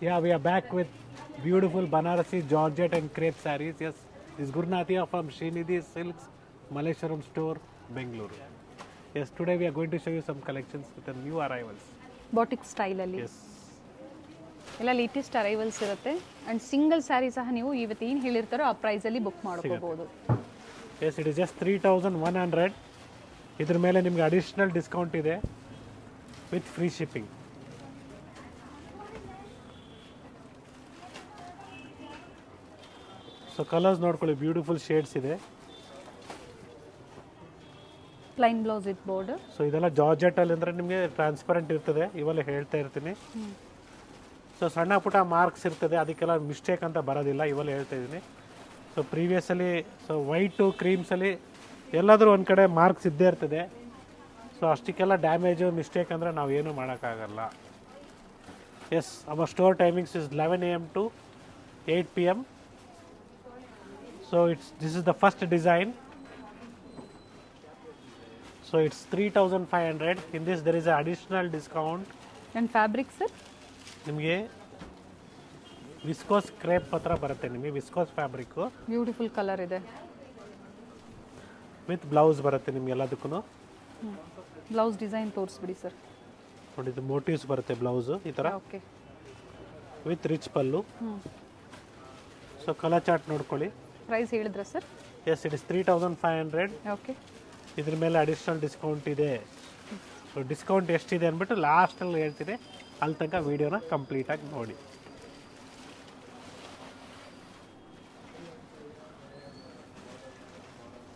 Yeah, we are back with beautiful Banarasi, Georgette and crepe sarees. Yes, this is Gurnathia from Srinidhi Silks, Malleshwaram store, Bengaluru. Yes, today we are going to show you some collections with the new arrivals. Batik ಸ್ಟೈಲಲ್ಲಿ Yes, ಎಲ್ಲ latest arrivals ಇರುತ್ತೆ and single sari ಸಹ ನೀವು ಇವತ್ತು ಏನು ಹೇಳಿರ್ತಾರೋ ಆ ಪ್ರೈಸಲ್ಲಿ book ಮಾಡ್ಕೋಬೋದು. yes, it is just 3,100. ಇದ್ರ ಮೇಲೆ ನಿಮಗೆ ಅಡಿಷನಲ್ ಡಿಸ್ಕೌಂಟ್ ಇದೆ with free shipping. So colours ನೋಡ್ಕೊಳ್ಳಿ, ಬ್ಯೂಟಿಫುಲ್ ಶೇಡ್ಸ್ ಇದೆ. Plain blouse with border. So ಇದೆಲ್ಲ ಜಾರ್ಜೆಟಲ್ಲಿ ಅಂದರೆ ನಿಮಗೆ ಟ್ರಾನ್ಸ್ಪರೆಂಟ್ ಇರ್ತದೆ, ಇವೆಲ್ಲ ಹೇಳ್ತಾ ಇರ್ತೀನಿ. ಸೊ ಸಣ್ಣ ಪುಟ್ಟ ಮಾರ್ಕ್ಸ್ ಇರ್ತದೆ, ಅದಕ್ಕೆಲ್ಲ ಮಿಸ್ಟೇಕ್ ಅಂತ ಬರೋದಿಲ್ಲ, ಇವೆಲ್ಲ ಹೇಳ್ತಾ ಇದ್ದೀನಿ. ಸೊ ಪ್ರೀವಿಯಸ್ಸಲ್ಲಿ ಸೊ ವೈಟು ಕ್ರೀಮ್ಸಲ್ಲಿ ಎಲ್ಲಾದರೂ ಒಂದು ಕಡೆ ಮಾರ್ಕ್ಸ್ ಇದ್ದೇ ಇರ್ತದೆ. ಸೊ ಅಷ್ಟಕ್ಕೆಲ್ಲ ಡ್ಯಾಮೇಜು ಮಿಸ್ಟೇಕ್ ಅಂದರೆ ನಾವು ಏನೂ ಮಾಡೋಕ್ಕಾಗಲ್ಲ. Yes, our store timings is 11 AM to 8 PM. So this is the first design. So it's 3,500. In this there is an additional discount. And fabric sir ನಿಮಗೆ ವಿಸ್ಕೋಸ್ ಕ್ರೇಪ್ ಹತ್ರ ಬರುತ್ತೆ, ನಿಮಗೆ viscose fabric beautiful colour ಇದೆ. With blouse ಬರುತ್ತೆ ನಿಮ್ಗೆ ಎಲ್ಲದಕ್ಕೂ. Blouse design ತೋರಿಸ್ಬಿಡಿ sir. ನೋಡಿ, ಇದು ಮೋಟಿವ್ಸ್ ಬರುತ್ತೆ ಬ್ಲೌಸು ಈ ಥರ okay. With rich pallu. So colour chart ನೋಡ್ಕೊಳ್ಳಿ. ಪ್ರೈಸ್ ಹೇಳಿದ್ರಾ sir? Yes, it is 3,500. Okay. ಇದ್ರ ಮೇಲೆ ಅಡಿಷ್ನಲ್ ಡಿಸ್ಕೌಂಟ್ ಇದೆ. ಸೊ ಡಿಸ್ಕೌಂಟ್ ಎಷ್ಟಿದೆ ಅಂದ್ಬಿಟ್ಟು ಲಾಸ್ಟಲ್ಲಿ ಹೇಳ್ತೀನಿ, ಅಲ್ಲಿ ತನಕ ವೀಡಿಯೋನ ಕಂಪ್ಲೀಟಾಗಿ ನೋಡಿ.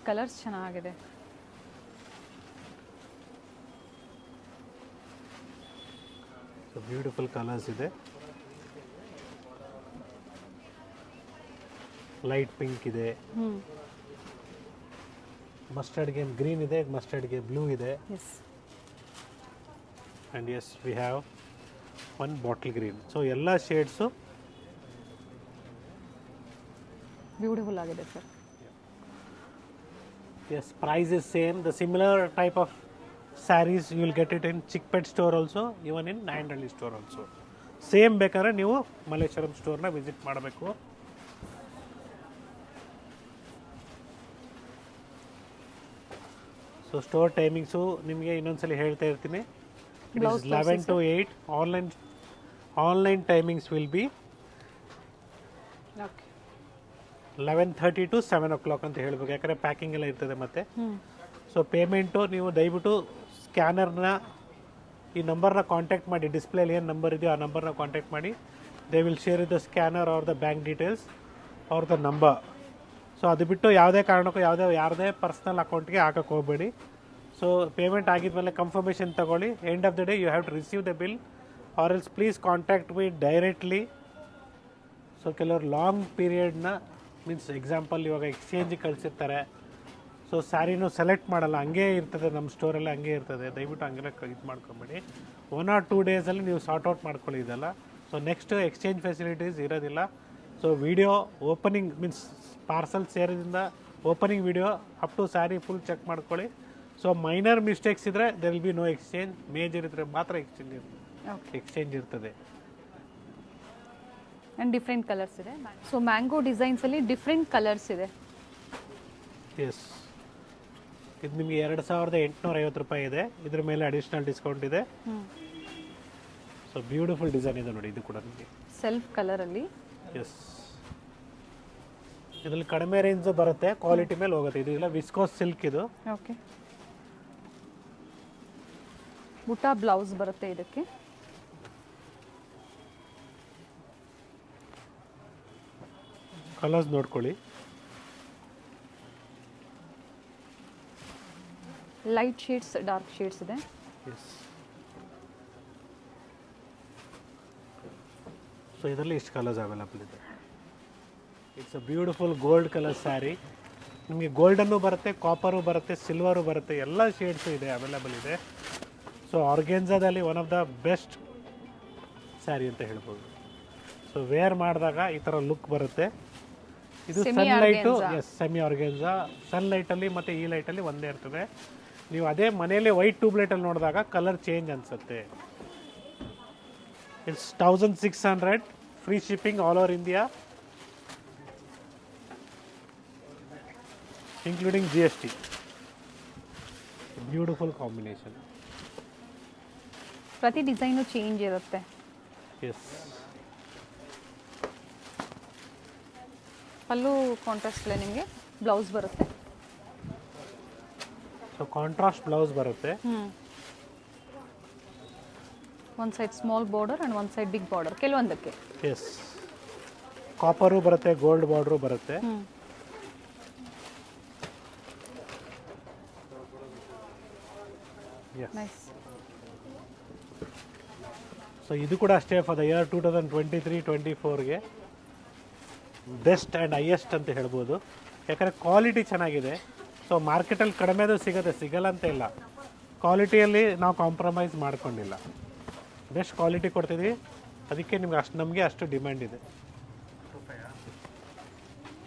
ಕಲರ್ಸ್ ಚೆನ್ನಾಗಿದೆ. ಸೊ ಬ್ಯೂಟಿಫುಲ್ ಕಲರ್ಸ್ ಇದೆ. ಲೈಟ್ ಪಿಂಕ್ ಇದೆ, ಮಸ್ಟರ್ಡ್ಗೆ ಗ್ರೀನ್ ಇದೆ, ಮಸ್ಟರ್ಡ್ಗೆ ಬ್ಲೂ ಇದೆ. Yes. And yes, we have one bottle green. So ಎಲ್ಲ ಶೇಡ್ಸು ಬ್ಯೂಟಿಫುಲ್ ಆಗಿದೆ sir. Yes, price is same. The similar type of saris you will get it in Chickpet store also, even in Nayandahalli store also. Same ಬೇಕಾದ್ರೆ ನೀವು ಮಲ್ಲೇಶ್ವರಂ ಸ್ಟೋರ್ನ visit ಮಾಡಬೇಕು. So store timings ನಿಮಗೆ ಇನ್ನೊಂದ್ಸಲಿ ಹೇಳ್ತಾ ಇರ್ತೀನಿ. It is 11 to 8. Online timings will B okay 11:30 to 7 o'clock ಅಂತ ಹೇಳಬೇಕು, ಯಾಕಂದರೆ ಪ್ಯಾಕಿಂಗ್ ಎಲ್ಲ ಇರ್ತದೆ ಮತ್ತೆ. ಸೊ ಪೇಮೆಂಟು ನೀವು ದಯವಿಟ್ಟು ಸ್ಕ್ಯಾನರ್ನ ಈ ನಂಬರ್ನ ಕಾಂಟ್ಯಾಕ್ಟ್ ಮಾಡಿ, ಡಿಸ್ಪ್ಲೇಲಿ ಏನು ನಂಬರ್ ಇದೆಯೋ ಆ ನಂಬರ್ನ ಕಾಂಟ್ಯಾಕ್ಟ್ ಮಾಡಿ. They will share the scanner or the bank details or the number. So ಅದು ಬಿಟ್ಟು ಯಾವುದೇ ಕಾರಣಕ್ಕೂ ಯಾರದೇ ಪರ್ಸ್ನಲ್ ಅಕೌಂಟ್ಗೆ ಹಾಕಕ್ಕೆ ಹೋಗಬೇಡಿ. ಸೊ ಪೇಮೆಂಟ್ ಆಗಿದ್ಮೇಲೆ ಕನ್ಫರ್ಮೇಷನ್ ತಗೊಳ್ಳಿ. End of the day you have to receive the bill or else please contact me directly. So ಕೆಲವರು ಲಾಂಗ್ ಪೀರಿಯಡ್ನ ಮೀನ್ಸ್ ಎಕ್ಸಾಂಪಲ್ ಇವಾಗ ಎಕ್ಸ್ಚೇಂಜಿಗೆ ಕಳಿಸಿರ್ತಾರೆ. ಸೊ ಸ್ಯಾರಿನೂ ಸೆಲೆಕ್ಟ್ ಮಾಡಲ್ಲ, ಹಂಗೇ ಇರ್ತದೆ, ನಮ್ಮ ಸ್ಟೋರಲ್ಲಿ ಹಂಗೆ ಇರ್ತದೆ. ದಯವಿಟ್ಟು ಹಂಗೆಲ್ಲ ಇದು ಮಾಡ್ಕೊಬೇಡಿ. 1 or 2 ಡೇಸಲ್ಲಿ ನೀವು ಸಾರ್ಟ್ ಔಟ್ ಮಾಡ್ಕೊಳ್ಳಿ ಇದೆಲ್ಲ. ಸೊ ನೆಕ್ಸ್ಟ್ ಎಕ್ಸ್ಚೇಂಜ್ ಫೆಸಿಲಿಟೀಸ್ ಇರೋದಿಲ್ಲ. So video opening means parcel ಸೇರಿದಿಂದ opening video up to sari full check ಮಾಡ್ಕೊಳ್ಳಿ. ಸೊ ಮೈನರ್ ಮಿಸ್ಟೇಕ್ಸ್ ಇದ್ದರೆ there will be no exchange. Major ಇದ್ದರೆ ಮಾತ್ರ ಎಕ್ಸ್ಚೇಂಜ್ ಇರ್ತದೆ. ಆ್ಯಂಡ್ ಡಿಫ್ರೆಂಟ್ ಕಲರ್ಸ್ ಇದೆ. ಸೊ ಮ್ಯಾಂಗೋ ಡಿಸೈನ್ಸಲ್ಲಿ different colours ಇದೆ. ಎಸ್, ಇದು ನಿಮಗೆ 2,850 ರೂಪಾಯಿ ಇದೆ. ಇದ್ರ ಮೇಲೆ ಅಡಿಷ್ನಲ್ ಡಿಸ್ಕೌಂಟ್ ಇದೆ. ಸೊ ಬ್ಯೂಟಿಫುಲ್ ಡಿಸೈನ್ ಇದೆ ನೋಡಿ, ಇದು ಕೂಡ ನಿಮಗೆ ಸೆಲ್ಫ್ ಕಲರಲ್ಲಿ. ಎಸ್, ಇದರಲ್ಲಿ ಕಡಿಮೆ ರೇಂಜ್ ಬರುತ್ತೆ, ಕ್ವಾಲಿಟಿ ಮೇಲೆ ಹೋಗುತ್ತೆ. ಇದು ಇಲ್ಲ ವಿಸ್ಕೋಸ್ ಸಿಲ್ಕ್ ಇದು. ಓಕೆ. ಬುಟಾ ಬ್ಲೌಸ್ ಬರುತ್ತೆ ಇದಕ್ಕೆ. ಕಲರ್ಸ್ ನೋಡ್ಕೊಳ್ಳಿ. ಲೈಟ್ ಶೇಡ್ಸ್, ಡಾರ್ಕ್ ಶೇಡ್ಸ್ ಇದೆ. ಎಸ್, ಸೊ ಇದರಲ್ಲಿ ಇಷ್ಟು ಕಲರ್ಸ್ ಅವೈಲಬಲ್ ಇದೆ. It's a beautiful gold colour sari. ನಿಮಗೆ ಗೋಲ್ಡನ್ನು ಬರುತ್ತೆ, ಕಾಪರು ಬರುತ್ತೆ, ಸಿಲ್ವರು ಬರುತ್ತೆ, ಎಲ್ಲ ಶೇಡ್ಸು ಇದೆ, ಅವೈಲಬಲ್ ಇದೆ. ಸೊ ಆರ್ಗೆನ್ಜಾದಲ್ಲಿ one of the best sari ಅಂತ ಹೇಳ್ಬೋದು. ಸೊ ವೇರ್ ಮಾಡಿದಾಗ ಈ ಥರ ಲುಕ್ ಬರುತ್ತೆ. ಇದು ಸನ್ಲೈಟು, ಎಸ್, ಸೆಮಿ ಆರ್ಗೆನ್ಜಾ. ಸನ್ಲೈಟಲ್ಲಿ ಮತ್ತು ಈ ಲೈಟಲ್ಲಿ ಒಂದೇ ಇರ್ತದೆ. ನೀವು ಅದೇ ಮನೆಯಲ್ಲೇ ವೈಟ್ ಟ್ಯೂಬ್ಲೈಟಲ್ಲಿ ನೋಡಿದಾಗ ಕಲರ್ ಚೇಂಜ್ ಅನಿಸುತ್ತೆ. It's 1,600. Free shipping all over India including GST. Beautiful combination. ಪ್ರತಿ ಡಿಸೈನು ಚೇಂಜ್ ಇರುತ್ತೆ. Yes. ಪಲ್ಲು ಕಾಂಟ್ರಾಸ್ಟ್ ಇಲ್ಲ ನಿಮಗೆ, ಬ್ಲೌಸ್ ಬರುತ್ತೆ. ಸೊ ಕಾಂಟ್ರಾಸ್ಟ್ ಬ್ಲೌಸ್ ಬರುತ್ತೆ. One side small border and one side big border ಕೆಲವೊಂದಕ್ಕೆ. ಎಸ್, ಕಾಪರು ಬರುತ್ತೆ, gold border ಬರುತ್ತೆ. Nice. So ಇದು ಕೂಡ ಅಷ್ಟೇ ಫಾರ್ ದ ಇಯರ್ 2023-24ಗೆ ಬೆಸ್ಟ್ ಆ್ಯಂಡ್ ಹೈಯೆಸ್ಟ್ ಅಂತ ಹೇಳ್ಬೋದು. ಯಾಕಂದರೆ ಕ್ವಾಲಿಟಿ ಚೆನ್ನಾಗಿದೆ. ಸೊ ಮಾರ್ಕೆಟಲ್ಲಿ ಕಡಿಮೆದು ಸಿಗಲ್ಲ ಅಂತ ಇಲ್ಲ. ಕ್ವಾಲಿಟಿಯಲ್ಲಿ ನಾವು ಕಾಂಪ್ರಮೈಸ್ ಮಾಡ್ಕೊಂಡಿಲ್ಲ, ಬೆಸ್ಟ್ ಕ್ವಾಲಿಟಿ ಕೊಡ್ತಿದ್ವಿ. ಅದಕ್ಕೆ ನಮಗೆ ಅಷ್ಟು ಡಿಮ್ಯಾಂಡ್ ಇದೆ.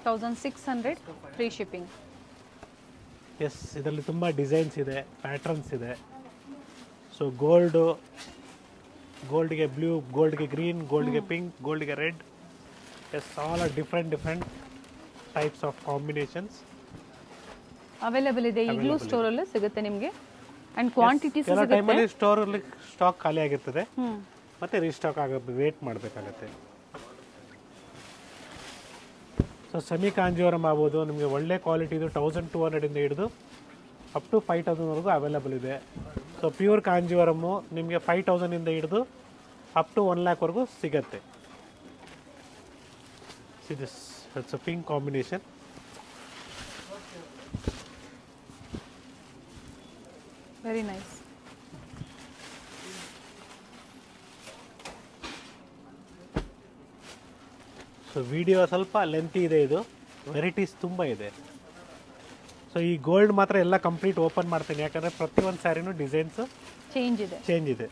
1600 ಫ್ರೀ ಶಿಪ್ಪಿಂಗ್. ಎಸ್, ಇದರಲ್ಲಿ ತುಂಬ ಡಿಸೈನ್ಸ್ ಇದೆ, ಪ್ಯಾಟ್ರನ್ಸ್ ಇದೆ. ಸೊ ಗೋಲ್ಡ್ಗೆ ಬ್ಲೂ, ಗೋಲ್ಡ್ಗೆ ಗ್ರೀನ್, ಗೋಲ್ಡ್ಗೆ ಪಿಂಕ್, ಗೋಲ್ಡ್ಗೆ red. Yes, all are different types of combinations available ಇದೆ. ಈಗಲೂ ಸ್ಟೋರಲ್ಲೂ ಸಿಗುತ್ತೆ ನಿಮಗೆ ಆ್ಯಂಡ್ ಕ್ವಾಂಟಿಟೀಸ್ ಕೆಲವು ಸಿಗುತ್ತೆ. ಟೈಮಲ್ಲಿ ಸ್ಟೋರಲ್ಲಿ ಸ್ಟಾಕ್ ಖಾಲಿ ಆಗಿರ್ತದೆ, ಮತ್ತೆ ರೀಸ್ಟಾಕ್ ವೇಟ್ ಮಾಡಬೇಕಾಗತ್ತೆ. ಸೊ ಸೆಮಿ ಕಾಂಜೀವರಂ ಆಗ್ಬೋದು, ನಿಮಗೆ ಒಳ್ಳೆ ಕ್ವಾಲಿಟಿದು 1200 ಹಿಡಿದು ಅಪ್ ಟು 5000ವರೆಗೂ ಅವೈಲೇಬಲ್ ಇದೆ. ಸೊ ಪ್ಯೂರ್ ಕಾಂಜೀವರಮ್ಮು ನಿಮಗೆ 5000 ಹಿಡಿದು ಅಪ್ ಟು 1 lakhವರೆಗೂ ಸಿಗತ್ತೆ. It's a pink combination. Very nice. So video ಸ್ವಲ್ಪ ಲೆಂತಿ ಇದೆ, ಇದು ವೆರೈಟೀಸ್ ತುಂಬ ಇದೆ. ಸೊ ಈ ಗೋಲ್ಡ್ ಮಾತ್ರ ಎಲ್ಲ ಕಂಪ್ಲೀಟ್ ಓಪನ್ ಮಾಡ್ತೀನಿ, ಯಾಕಂದರೆ ಪ್ರತಿಯೊಂದು ಸ್ಯಾರಿನೂ ಡಿಸೈನ್ಸು ಚೇಂಜ್ ಇದೆ.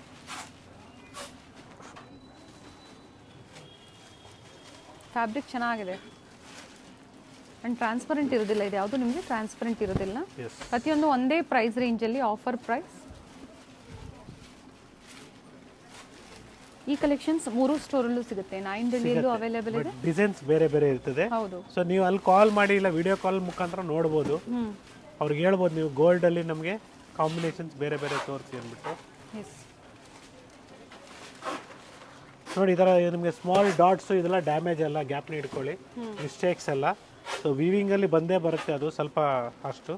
ಫ್ಯಾಬ್ರಿಕ್ ಚೆನ್ನಾಗಿದೆ ಆ್ಯಂಡ್ ಟ್ರಾನ್ಸ್ಪರೆಂಟ್ ಇರೋದಿಲ್ಲ. ಇದು ಯಾವುದು ನಿಮಗೆ ಟ್ರಾನ್ಸ್ಪರೆಂಟ್ ಇರೋದಿಲ್ಲ. ಪ್ರತಿಯೊಂದು ಒಂದೇ ಪ್ರೈಸ್ ರೇಂಜಲ್ಲಿ, ಆಫರ್ ಪ್ರೈಸ್. ಈ ಕಲೆಕ್ಷನ್ಸ್ 3 ಸ್ಟೋರಲ್ಲೂ ಸಿಗುತ್ತೆ. 9 ಡೆಲ್ಲಿಯಲ್ಲೂ ಅವೈಲೇಬಲ್ ಇದೆ. ಡಿಸೈನ್ಸ್ ಬೇರೆ ಬೇರೆ ಇರ್ತದೆ. ಹೌದು. ಸೊ ನೀವು ಅಲ್ಲಿ ಕಾಲ್ ಮಾಡಿ ಇಲ್ಲ ವಿಡಿಯೋ ಕಾಲ್ ಮುಖಾಂತರ ನೋಡ್ಬೋದು. ಅವ್ರಿಗೆ ಹೇಳ್ಬೋದು ನೀವು ಗೋಲ್ಡಲ್ಲಿ ನಮಗೆ ಕಾಂಬಿನೇಷನ್ಸ್ ಬೇರೆ ಬೇರೆ ತೋರಿಸಿ ಅಂದ್ಬಿಟ್ಟು. ನೋಡಿ ಈ ಥರ ನಿಮಗೆ ಸ್ಮಾಲ್ ಡಾಟ್ಸು ಇದೆಲ್ಲ ಡ್ಯಾಮೇಜ್ ಅಲ್ಲ, ಗ್ಯಾಪ್ನ ಇಟ್ಕೊಳ್ಳಿ, ಮಿಸ್ಟೇಕ್ಸ್ ಎಲ್ಲ. ಸೊ ವೀವಿಂಗಲ್ಲಿ ಬಂದೇ ಬರುತ್ತೆ, ಅದು ಸ್ವಲ್ಪ ಅಷ್ಟು.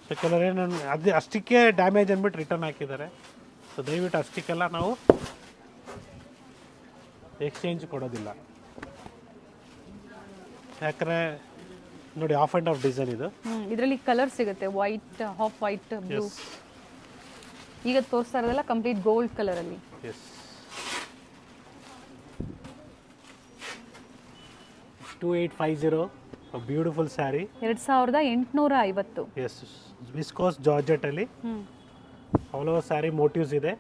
ಸೊ ಕೆಲವರೇನು ಅದು ಅಷ್ಟಕ್ಕೆ ಡ್ಯಾಮೇಜ್ ಅಂದ್ಬಿಟ್ಟು ರಿಟರ್ನ್ ಹಾಕಿದ್ದಾರೆ. ಸೊ ದಯವಿಟ್ಟು ಅಷ್ಟಕ್ಕೆಲ್ಲ ನಾವು ಎಕ್ಸ್ಚೇಂಜ್ ಕೊಡೋದಿಲ್ಲ. ಯಾಕಂದರೆ ನೋಡಿ ಆಫ್ ಆ್ಯಂಡ್ ಆಫ್ ಡಿಸೈನ್ ಇದು. ಇದರಲ್ಲಿ ಕಲರ್ ಸಿಗುತ್ತೆ, ವೈಟ್, ಹಾಫ್ ವೈಟ್, ಬ್ಲೂ. ಈಗ ತೋರಿಸ್ತಾ ಇರೋದೆಲ್ಲ ಕಂಪ್ಲೀಟ್ ಗೋಲ್ಡ್ ಕಲರಲ್ಲಿ. Yes, 2850 beautiful sari, 2850. Yes, viscose ಜಾರ್ಜೆಟಲ್ಲಿ ಆಲ್ ಓವರ್ ಸ್ಯಾರಿ ಮೋಟಿವ್ಸ್ ಇದೆ.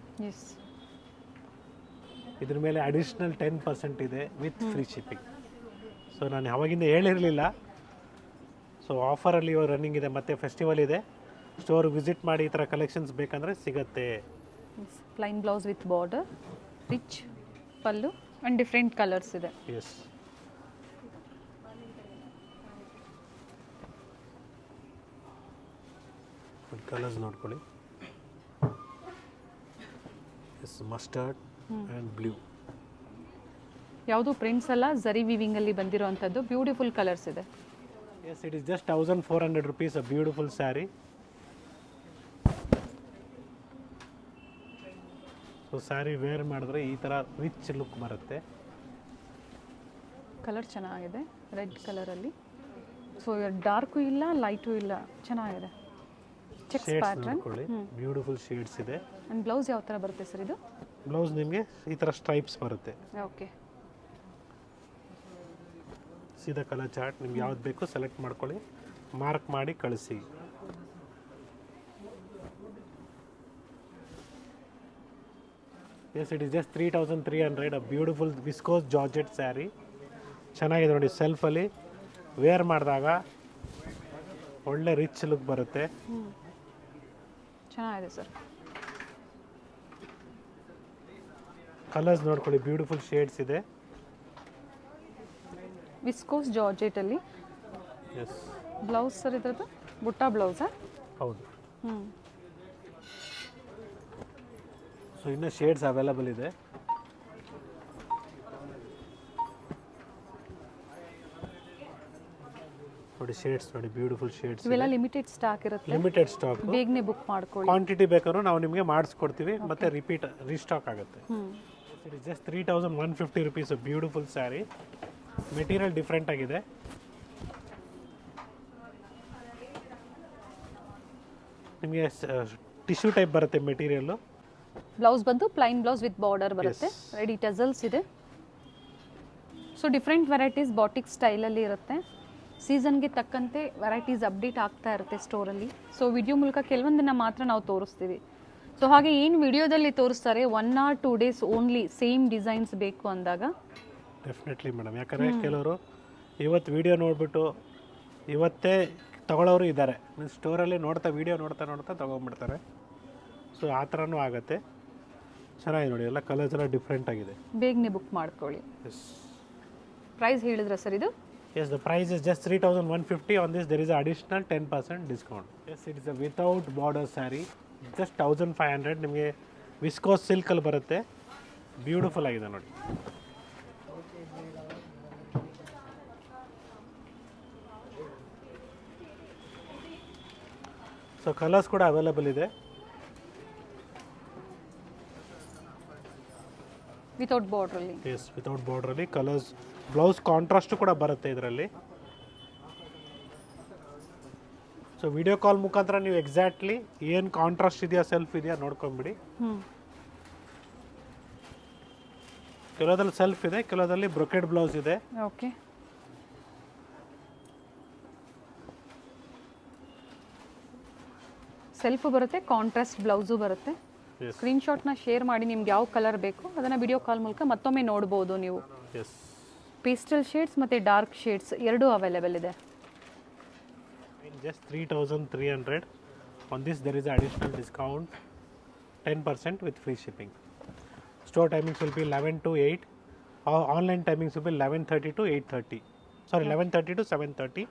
ಇದ್ರ ಮೇಲೆ ಅಡಿಷ್ನಲ್ 10% ಇದೆ ವಿತ್ ಫ್ರೀ ಶಿಪ್ಪಿಂಗ್. ಸೊ ನಾನು ಯಾವಾಗಿಂದ ಹೇಳಿರಲಿಲ್ಲ. ಸೊ ಆಫರಲ್ಲಿ ಇವಾಗ ರನ್ನಿಂಗ್ ಇದೆ, ಮತ್ತು ಫೆಸ್ಟಿವಲ್ ಇದೆ. ಸ್ಟೋರ್ ವಿಸಿಟ್ ಮಾಡಿ, ಈ ಥರ ಕಲೆಕ್ಷನ್ಸ್ ಬೇಕಂದರೆ ಸಿಗುತ್ತೆ. Plain blouse with border, rich pallu and different colours ಇದೆ. ಎಸ್, ಕಲರ್ಸ್ ನೋಡ್ಕೊಳ್ಳಿ. Yes, mustard and blue. ಯಾವುದು ಪ್ರಿಂಟ್ಸ್ ಅಲ್ಲ, ಝರಿ ವಿವಿಂಗಲ್ಲಿ ಬಂದಿರೋವಂಥದ್ದು ಬ್ಯೂಟಿಫುಲ್ ಕಲರ್ಸ್ ಇದೆ. Yes, it is just 1400 rupees a beautiful sari. So sari wear ಮಾಡಿದ್ರೆ ಈ ಥರ ರಿಚ್ ಲುಕ್ ಬರುತ್ತೆ. ಕಲರ್ ಚೆನ್ನಾಗಿದೆ, ರೆಡ್ ಕಲರಲ್ಲಿ. ಸೊ ಡಾರ್ಕು ಇಲ್ಲ, ಲೈಟು ಇಲ್ಲ, ಚೆನ್ನಾಗಿದೆ. ಚೆಕ್ಸ್ ಪ್ಯಾಟರ್ನ್, ಬ್ಯೂಟಿಫುಲ್ ಶೇಡ್ಸ್ ಇದೆ. ಆ್ಯಂಡ್ ಬ್ಲೌಸ್ ಯಾವ ಥರ ಬರುತ್ತೆ ಸರ್ ಇದು? ಬ್ಲೌಸ್ ನಿಮಗೆ ಈ ಥರ ಸ್ಟ್ರೈಪ್ಸ್ ಬರುತ್ತೆ. ಓಕೆ. ಸೀದಾ ಕಲರ್ ಚಾರ್ಟ್ ನಿಮ್ಗೆ ಯಾವ್ದು ಬೇಕು ಸೆಲೆಕ್ಟ್ ಮಾಡ್ಕೊಳ್ಳಿ, ಮಾರ್ಕ್ ಮಾಡಿ ಕಳಿಸಿ. Yes, it is just 3300 a beautiful viscose georgette sari. ಚೆನ್ನಾಗಿದೆ ನೋಡಿ, ಸೆಲ್ಫಲ್ಲಿ ವೇರ್ ಮಾಡಿದಾಗ ಒಳ್ಳೆ ರಿಚ್ ಲುಕ್ ಬರುತ್ತೆ. ಚೆನ್ನಾಗಿದೆ ಸರ್. ಕಲರ್ಸ್ ನೋಡ್ಕೊಳ್ಳಿ, ಬ್ಯೂಟಿಫುಲ್ ಶೇಡ್ಸ್ ಇದೆ. ವಿಸ್ಕೋಸ್ ಜಾರ್ಜೆಟಲ್ಲಿ ಎಸ್, ಬ್ಲೌಸ್ ಸರ್ ಇದ್ರದ್ದು ಬುಟ್ಟ ಬ್ಲೌಸಾ? ಹೌದು. ಹ್ಞೂ. ಸೊ ಇನ್ನೂ ಶೇಡ್ಸ್ ಅವೈಲಬಲ್ ಇದೆ. ನೋಡಿ ಶೇಡ್ಸ್ ನೋಡಿ, ಬ್ಯೂಟಿಫುಲ್ ಶೇಡ್ಸ್. ಇವೆಲ್ಲ ಲಿಮಿಟೆಡ್ ಸ್ಟಾಕ್ ಇರುತ್ತೆ, ಲಿಮಿಟೆಡ್ ಸ್ಟಾಕ್. ಬೇಗನೆ ಬುಕ್ ಮಾಡ್ಕೊಳ್ಳಿ. ಕ್ವಾಂಟಿಟಿ ಬೇಕಾದ್ರೂ ನಾವು ನಿಮಗೆ ಮಾಡಿಸ್ಕೊಡ್ತೀವಿ, ಮತ್ತೆ ರಿಪೀಟ್ ರೀಸ್ಟಾಕ್ ಆಗುತ್ತೆ. ಹ್ಞೂ. It is just 3150 rupees. Beautiful sari, material different ಆಗಿದೆ. ನಿಮಗೆ ಟಿಶ್ಯೂ ಟೈಪ್ ಬರುತ್ತೆ ಮೆಟೀರಿಯಲ್ಲು. ಬ್ಲೌಸ್ ಬಂದು ಪ್ಲೈನ್ ಬ್ಲೌಸ್ ವಿತ್ ಬಾರ್ಡರ್ ಬರುತ್ತೆ. ರೆಡಿ ಟಸಲ್ಸ್ ಇದೆ. ಸೊ ಡಿಫ್ರೆಂಟ್ ವೆರೈಟೀಸ್ ಬಾಟಿಕ್ ಸ್ಟೈಲಲ್ಲಿ ಇರುತ್ತೆ. ಸೀಸನ್ಗೆ ತಕ್ಕಂತೆ ವೆರೈಟೀಸ್ ಅಪ್ಡೇಟ್ ಆಗ್ತಾ ಇರುತ್ತೆ ಸ್ಟೋರಲ್ಲಿ. ಸೊ ವಿಡಿಯೋ ಮೂಲಕ ಕೆಲವೊಂದನ್ನು ಮಾತ್ರ ನಾವು ತೋರಿಸ್ತೀವಿ. ಸೊ ಹಾಗೆ ಏನು ವಿಡಿಯೋದಲ್ಲಿ ತೋರಿಸ್ತಾರೆ 1 or 2 days only same designs ಬೇಕು ಅಂದಾಗ ಡೆಫಿನೆಟ್ಲಿ ಮೇಡಮ್, ಯಾಕಂದರೆ ಕೆಲವರು ಇವತ್ತು ವಿಡಿಯೋ ನೋಡಿಬಿಟ್ಟು ಇವತ್ತೇ ತಗೊಳ್ಳೋರು ಇದ್ದಾರೆ. ಮೀನ್ಸ್ ಸ್ಟೋರಲ್ಲಿ ವಿಡಿಯೋ ನೋಡ್ತಾ ತೊಗೊಂಡ್ಬಿಡ್ತಾರೆ. ಸೊ ಆ ಥರನೂ ಆಗುತ್ತೆ. ಚೆನ್ನಾಗಿದೆ ನೋಡಿ, ಎಲ್ಲ ಕಲರ್ಸ್ ಎಲ್ಲ ಡಿಫ್ರೆಂಟ್ ಆಗಿದೆ. ಬೇಗನೆ ಬುಕ್ ಮಾಡ್ಕೊಳ್ಳಿ. ಎಸ್. ಪ್ರೈಸ್ ಹೇಳಿದ್ರೆ ಸರ್ ಇದು? Yes, the price is just 3150. On this there is an additional 10% discount. Yes, it is a without border saree, just 1500. ನಿಮಗೆ ವಿಸ್ಕೋಸ್ ಸಿಲ್ಕಲ್ಲಿ ಬರುತ್ತೆ. ಬ್ಯೂಟಿಫುಲ್ ಆಗಿದೆ ನೋಡಿ. ಸೊ ಕಲರ್ಸ್ ಕೂಡ ಅವೈಲಬಲ್ ಇದೆ. ವಿತೌಟ್ ಬಾರ್ಡ್ರಲ್ಲಿ. ಎಸ್, ವಿತೌಟ್ ಬಾರ್ಡ್ರಲ್ಲಿ ಕಲರ್ಸ್. ಬ್ಲೌಸ್ ಕಾಂಟ್ರಾಸ್ಟ್ ಕೂಡ ಬರುತ್ತೆ ಇದರಲ್ಲಿ. ಸೊ ವಿಡಿಯೋ ಕಾಲ್ ಮುಖಾಂತರ ನೀವು ಎಕ್ಸಾಕ್ಟ್ಲಿ ಏನು ಕಾಂಟ್ರಾಸ್ಟ್ ಇದೆಯಾ ಸೆಲ್ಫ್ ಇದೆಯಾ ನೋಡ್ಕೊಂಬಿಡಿ. ಕೆಲವರಲ್ಲಿ ಸೆಲ್ಫ್ ಇದೆ, ಕೆಲವರಲ್ಲಿ ಬ್ರೊಕೆಡ್ ಬ್ಲೌಸ್ ಇದೆ. ಓಕೆ. ಸೆಲ್ಫ್ ಬರುತ್ತೆ, ಕಾಂಟ್ರಾಸ್ಟ್ ಬ್ಲೌಸು ಬರುತ್ತೆ. ಸ್ಕ್ರೀನ್ಶಾಟ್ನ ಶೇರ್ ಮಾಡಿ ನಿಮ್ಗೆ ಯಾವ ಕಲರ್ ಬೇಕು ಅದನ್ನು ವಿಡಿಯೋ ಕಾಲ್ ಮೂಲಕ ಮತ್ತೊಮ್ಮೆ ನೋಡ್ಬೋದು ನೀವು. ಎಸ್. ಪೇಸ್ಟಲ್ ಶೇಡ್ಸ್ ಮತ್ತು ಡಾರ್ಕ್ ಶೇಡ್ಸ್ ಎರಡೂ ಅವೈಲೇಬಲ್ ಇದೆ. Just 3300. On this there is additional discount 10% with free shipping. Store timings will be 11 to 8. Online timings will be 11:30 to 8:30. Sorry 11:30 to 7:30.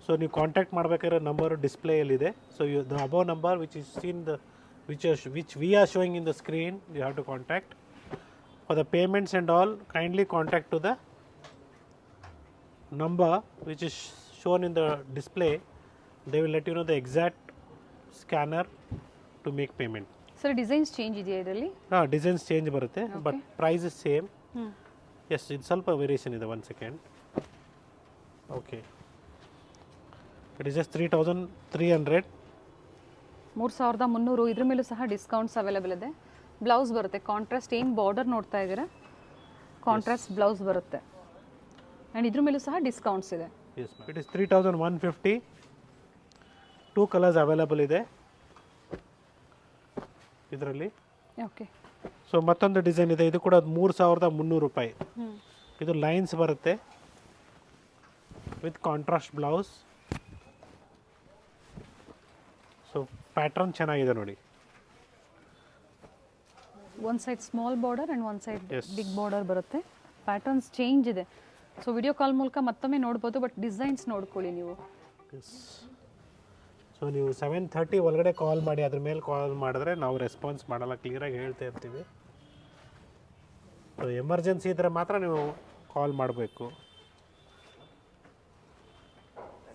So ನೀವು contact ಮಾಡಬೇಕಾದ್ರೆ number ಡಿಸ್ಪ್ಲೇಯಲ್ಲಿದೆ. So the above number which is seen which we are showing in the screen, you have to contact. For the payments and all, kindly contact to the number which is shown in the display. They will let you know the exact scanner to make payment. Sir designs change ಇದೆಯಾ ಇದರಲ್ಲಿ? Designs change ಬರುತ್ತೆ, but price is same. Yes, ಇದು ಸ್ವಲ್ಪ variation ಇದೆ. 1 second. Okay, it is just 3300. 3300. ಇದ್ರ ಮೇಲೂ ಸಹ discounts available ಇದೆ. ಬ್ಲೌಸ್ ಬರುತ್ತೆ ಕಾಂಟ್ರಾಸ್ಟ್, ಏನು ಬಾರ್ಡರ್ ನೋಡ್ತಾ ಇದ್ದೀರಾ ಕಾಂಟ್ರಾಸ್ಟ್ ಬ್ಲೌಸ್ ಬರುತ್ತೆ. ಆ್ಯಂಡ್ ಇದ್ರ ಮೇಲೂ ಸಹ ಡಿಸ್ಕೌಂಟ್ಸ್ ಇದೆ. Yes, it is 3150. 2 colours available ಇದೆ ಇದರಲ್ಲಿ. ಓಕೆ. ಸೊ ಮತ್ತೊಂದು ಡಿಸೈನ್ ಇದೆ, ಇದು ಕೂಡ 3300 ರೂಪಾಯಿ. ಇದು ಲೈನ್ಸ್ ಬರುತ್ತೆ with contrast blouse. So pattern ಚೆನ್ನಾಗಿದೆ ನೋಡಿ. One side small border and one side big border ಬರುತ್ತೆ. ಪ್ಯಾಟರ್ನ್ಸ್ ಚೇಂಜ್ ಇದೆ. ಸೊ ವಿಡಿಯೋ ಕಾಲ್ ಮೂಲಕ ಮತ್ತೊಮ್ಮೆ ನೋಡ್ಬೋದು, ಬಟ್ ಡಿಸೈನ್ಸ್ ನೋಡ್ಕೊಳ್ಳಿ ನೀವು. ಸೊ ನೀವು 7:30 ಒಳಗಡೆ ಕಾಲ್ ಮಾಡಿ, ಅದ್ರ ಮೇಲೆ ಕಾಲ್ ಮಾಡಿದ್ರೆ ನಾವು ರೆಸ್ಪಾನ್ಸ್ ಮಾಡಲ್ಲ, ಕ್ಲಿಯರಾಗಿ ಹೇಳ್ತಾ ಇರ್ತೀವಿ. ಸೊ ಎಮರ್ಜೆನ್ಸಿ ಇದ್ದರೆ ಮಾತ್ರ ನೀವು ಕಾಲ್ ಮಾಡಬೇಕು.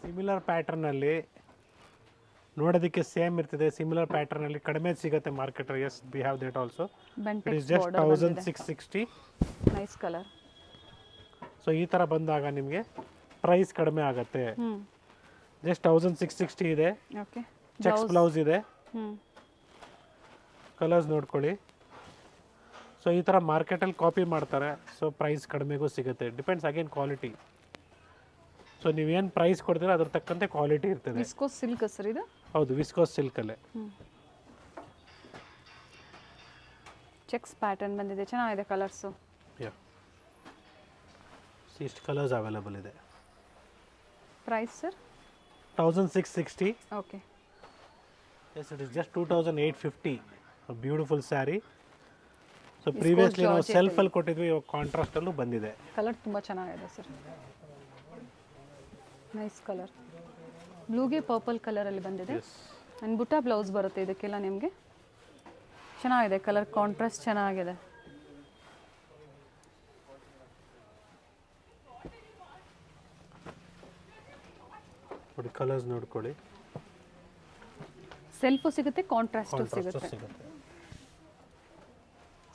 ಸಿಮಿಲರ್ ಪ್ಯಾಟ್ರನಲ್ಲಿ ನೋಡೋದಕ್ಕೆ ಸೇಮ್ ಇರ್ತದೆ. ಸಿಮಿಲರ್ ಪ್ಯಾಟರ್ನಲ್ಲಿ ಕಡಿಮೆ ಸಿಗುತ್ತೆ market. Yes, we have that also. It is just 1660. Nice colour. So ಈ ಥರ ಬಂದಾಗ ನಿಮಗೆ ಪ್ರೈಸ್ ಕಡಿಮೆ ಆಗುತ್ತೆ. ಜಸ್ಟ್ 1660 ಇದೆ. ಓಕೆ. ಚೆಕ್ಸ್ ಬ್ಲೌಸ್ ಇದೆ. ಕಲರ್ಸ್ ನೋಡ್ಕೊಳ್ಳಿ. ಸೊ ಈ ಥರ ಮಾರ್ಕೆಟಲ್ಲಿ ಕಾಪಿ ಮಾಡ್ತಾರೆ. ಸೊ ಪ್ರೈಸ್ ಕಡಿಮೆಗೂ ಸಿಗುತ್ತೆ. Depends again quality. ಸೊ ನೀವೇನು ಪ್ರೈಸ್ ಕೊಡ್ತೀರೋ ಅದ್ರ ತಕ್ಕಂತೆ ಕ್ವಾಲಿಟಿ ಇರ್ತದೆ. ವಿಸ್ಕೋಸ್ ಸಿಲ್ಕ್ ಸರ್ ಇದು? ಹೌದು, ವಿಸ್ಕೋಸ್ ಸಿಲ್ಕಲ್ಲೇ. ಚೆಕ್ಸ್ ಪ್ಯಾಟರ್ನ್ ಬಂದಿದೆ, ಚೆನ್ನಾಗಿದೆ ಕಲರ್ಸು. ಇಷ್ಟು ಕಲರ್ಸ್ ಅವೈಲಬಲ್ ಇದೆ. Price sir? 1660. Okay. Yes, it is just 2850. Beautiful sari. So previously ನಾವು ಸೆಲ್ಫಲ್ಲಿ ಕೊಟ್ಟಿದ್ವಿ, ಇವಾಗ ಕಾಂಟ್ರಾಸ್ಟಲ್ಲೂ ಬಂದಿದೆ. ಕಲರ್ ತುಂಬ ಚೆನ್ನಾಗಿದೆ ಸರ್, ನೈಸ್ ಕಲರ್. ಬ್ಲೂಗೆ ಪರ್ಪಲ್ ಕಲರಲ್ಲಿ ಬಂದಿದೆ. ಆ್ಯಂಡ್ ಬುಟ್ಟ ಬ್ಲೌಸ್ ಬರುತ್ತೆ ಇದಕ್ಕೆಲ್ಲ ನಿಮಗೆ. ಚೆನ್ನಾಗಿದೆ ಕಲರ್ ಕಾಂಟ್ರಾಸ್ಟ್ ಚೆನ್ನಾಗಿದೆ. ನೋಡಿ ಕಲರ್ಸ್ ನೋಡ್ಕೊಳ್ಳಿ, ಸೆಲ್ಫು ಸಿಗುತ್ತೆ, ಕಾಂಟ್ರಾಸ್ಟು ಸಿಗುತ್ತೆ.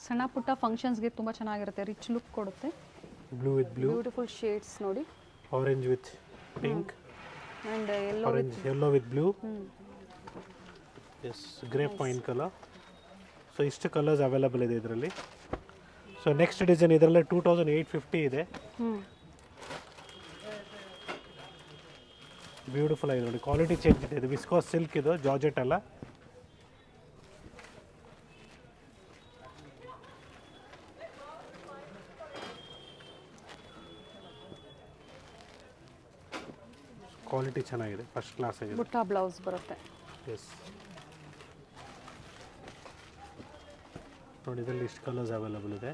ಸಣ್ಣ ಪುಟ್ಟ ಫಂಕ್ಷನ್ಸ್ಗೆ ತುಂಬ ಚೆನ್ನಾಗಿರುತ್ತೆ, ರಿಚ್ ಲುಕ್ ಕೊಡುತ್ತೆ. Blue with blue, beautiful shades ನೋಡಿ. Orange with pink and yellow with blue, yes grape wine colour. So ಇಷ್ಟು ಕಲರ್ಸ್ ಅವೈಲಬಲ್ ಇದೆ ಇದರಲ್ಲಿ. ಸೊ ನೆಕ್ಸ್ಟ್ ಡಿಸೈನ್ ಇದರಲ್ಲೇ 2850 ಇದೆ. ಬ್ಯೂಟಿಫುಲ್ ಆಗಿದೆ ನೋಡಿ, ಕ್ವಾಲಿಟಿ ಚೇಂಜ್ ಇದೆ. ಇದು ವಿಸ್ಕಾಸ್ ಸಿಲ್ಕ್, ಇದು ಜಾರ್ಜೆಟ್ ಅಲ್ಲ. ಕ್ವಾಲಿಟಿ ಚೆನ್ನಾಗಿದೆ, ಫಸ್ಟ್ ಕ್ಲಾಸ್ ಆಗಿದೆ. ಬುಟ್ಟ ಬ್ಲೌಸ್ ಬರುತ್ತೆ. ಎಸ್ ನೋಡಿ, ಇದರಲ್ಲಿ ಇಷ್ಟು ಕಲರ್ಸ್ ಅವೈಲಬಲ್ ಇದೆ.